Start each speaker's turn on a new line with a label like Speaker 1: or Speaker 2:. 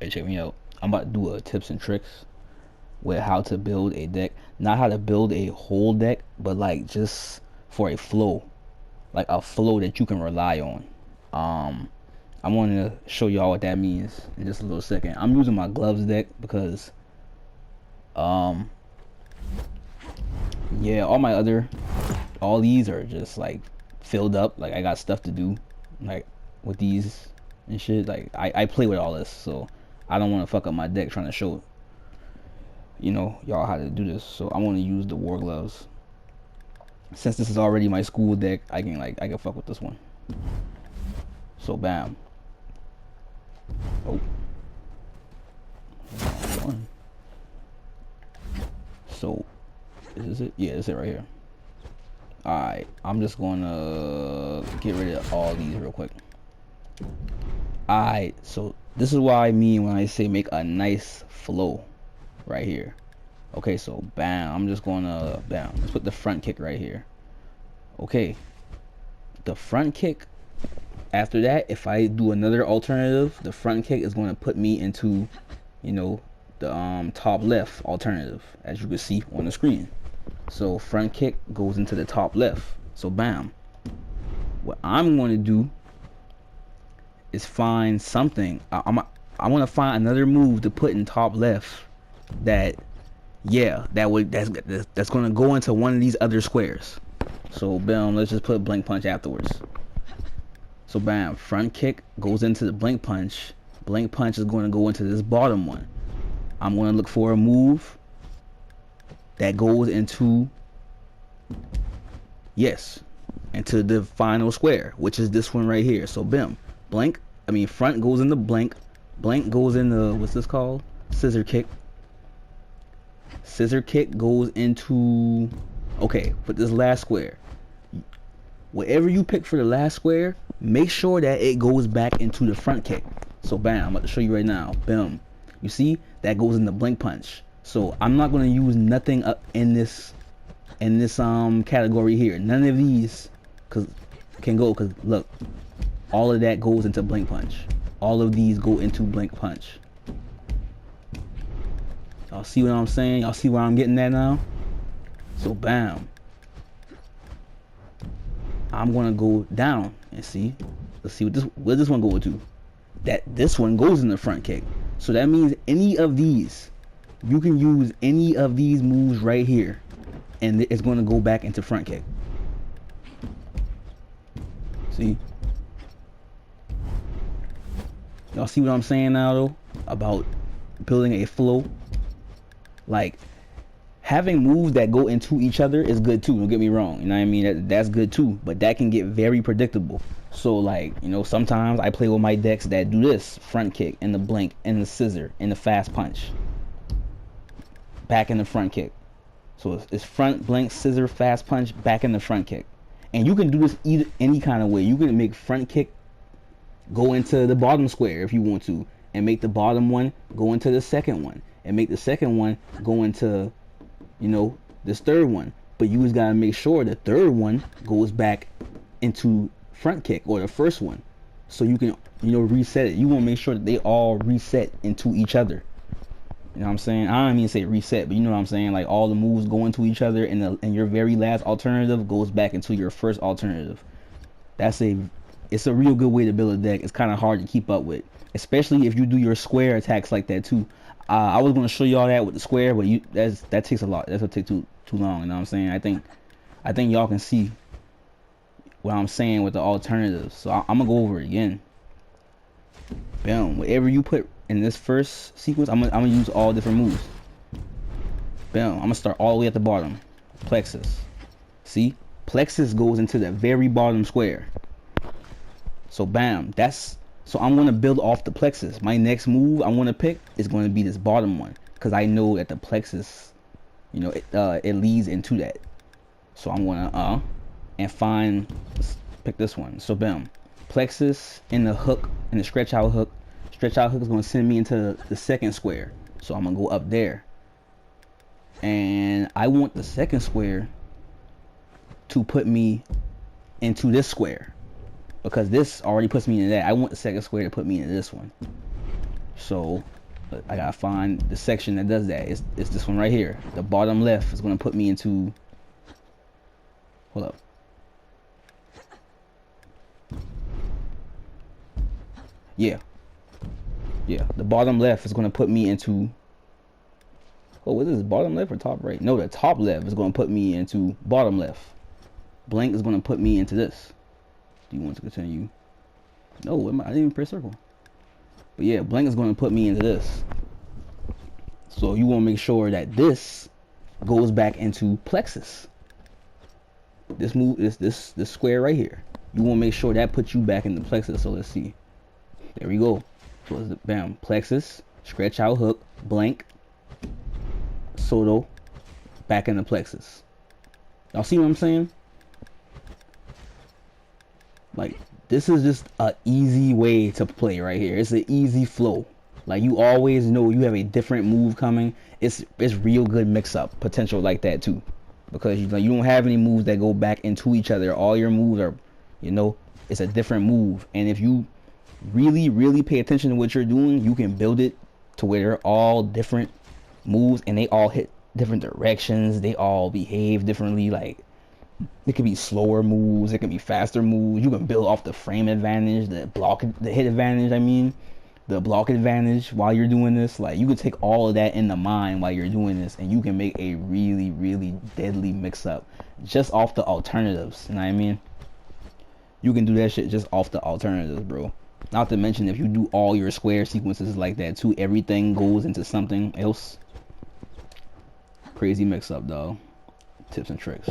Speaker 1: Hey, check me out. I'm about to do a tips and tricks with how to build a deck. Not how to build a whole deck, but like just for a flow. Like a flow that you can rely on. Um, I want to show y'all what that means in just a little second. I'm using my gloves deck because, um, yeah, all these are just like filled up. Like I got stuff to do, like with these and shit. Like I play with all this, so I don't want to fuck up my deck trying to show, y'all how to do this. So I want to use the war gloves. Since this is already my school deck, I can fuck with this one. So bam. Oh. One. So is this it? Yeah, this is it right here. Alright, I'm just gonna get rid of all these real quick. Alright, so this is what I mean when I say make a nice flow right here. Okay, so bam, I'm just gonna bam. Let's put the front kick right here. Okay, the front kick. After that, if I do another alternative, the front kick is going to put me into, the top left alternative, as you can see on the screen. So front kick goes into the top left. So bam. What I'm going to do is find something. I want to find another move to put in top left that's going to go into one of these other squares. So bam, let's just put blank punch afterwards. So bam, front kick goes into the blank punch. Blank punch is going to go into this bottom one. I'm going to look for a move that goes into, into the final square, which is this one right here. So bam, front goes into blank. Blank goes into, what's this called? Scissor kick. Scissor kick goes into, okay, for this last square. Whatever you pick for the last square, make sure that it goes back into the front kick. So bam, I'm about to show you right now. Bam. You see? That goes in the blank punch. So I'm not going to use nothing up in this category here. None of these can go, because look, all of that goes into blank punch. All of these go into blank punch. Y'all see what I'm saying? Y'all see where I'm getting at now? So bam. I'm gonna go down and see. Let's see where this one go to. This one goes in the front kick. So that means any of these, you can use any of these moves right here, and it's gonna go back into front kick. See? Y'all see what I'm saying now though? About building a flow. Like, having moves that go into each other is good too, don't get me wrong. You know what I mean? That's good too, but that can get very predictable. So like, sometimes I play with my decks that do this. Front kick, and the blank, and the scissor, and the fast punch. Back in the front kick. So it's front, blank, scissor, fast punch, back in the front kick. And you can do this any kind of way. You can make front kick go into the bottom square if you want to, and make the bottom one go into the second one, and make the second one go into, this third one. But you just gotta make sure the third one goes back into front kick, or the first one, so you can reset it. You want to make sure that they all reset into each other. You know what I'm saying? I don't mean to say reset, but you know what I'm saying, like all the moves go into each other, and your very last alternative goes back into your first alternative. It's a real good way to build a deck. It's kind of hard to keep up with, especially if you do your square attacks like that too. I was going to show y'all that with the square, but that takes a lot. That's gonna take too long. You know what I'm saying? I think y'all can see what I'm saying with the alternatives. So I'm gonna go over it again. Boom. Whatever you put in this first sequence, I'm gonna use all different moves. Boom. I'm gonna start all the way at the bottom. Plexus. See? Plexus goes into the very bottom square. So bam. So I'm going to build off the plexus. My next move I want to pick is going to be this bottom one, because I know that the plexus, it leads into that. So I'm going to let's pick this one. So bam, plexus in the hook, in the stretch out hook. Stretch out hook is going to send me into the second square. So I'm going to go up there, and I want the second square to put me into this square, because this already puts me into that. I want the second square to put me into this one. So I gotta find the section that does that. It's this one right here. The bottom left is gonna put me into, hold up. Yeah. Yeah, the bottom left is gonna put me into, oh, what is this, bottom left or top right? No, the top left is gonna put me into bottom left. Blank is gonna put me into this. Do you want to continue? No, I didn't even press circle. But yeah, blank is gonna put me into this. So you wanna make sure that this goes back into plexus. This move, this square right here. You wanna make sure that puts you back into plexus. So let's see. There we go. So it's the, bam, plexus, stretch out hook, blank, Soto, back into plexus. Y'all see what I'm saying? Like, this is just a easy way to play right here. It's an easy flow. Like, you always know you have a different move coming. It's real good mix-up potential like that too, because you don't have any moves that go back into each other. All your moves are, it's a different move. And if you really pay attention to what you're doing, you can build it to where they're all different moves and they all hit different directions. They all behave differently. Like, it could be slower moves, it can be faster moves. You can build off the frame advantage, the hit advantage, the block advantage while you're doing this. Like, you can take all of that into mind while you're doing this, and you can make a really deadly mix up just off the alternatives. You know what I mean? You can do that shit just off the alternatives, bro. Not to mention, if you do all your square sequences like that too, everything goes into something else. Crazy mix up, dog. Tips and tricks.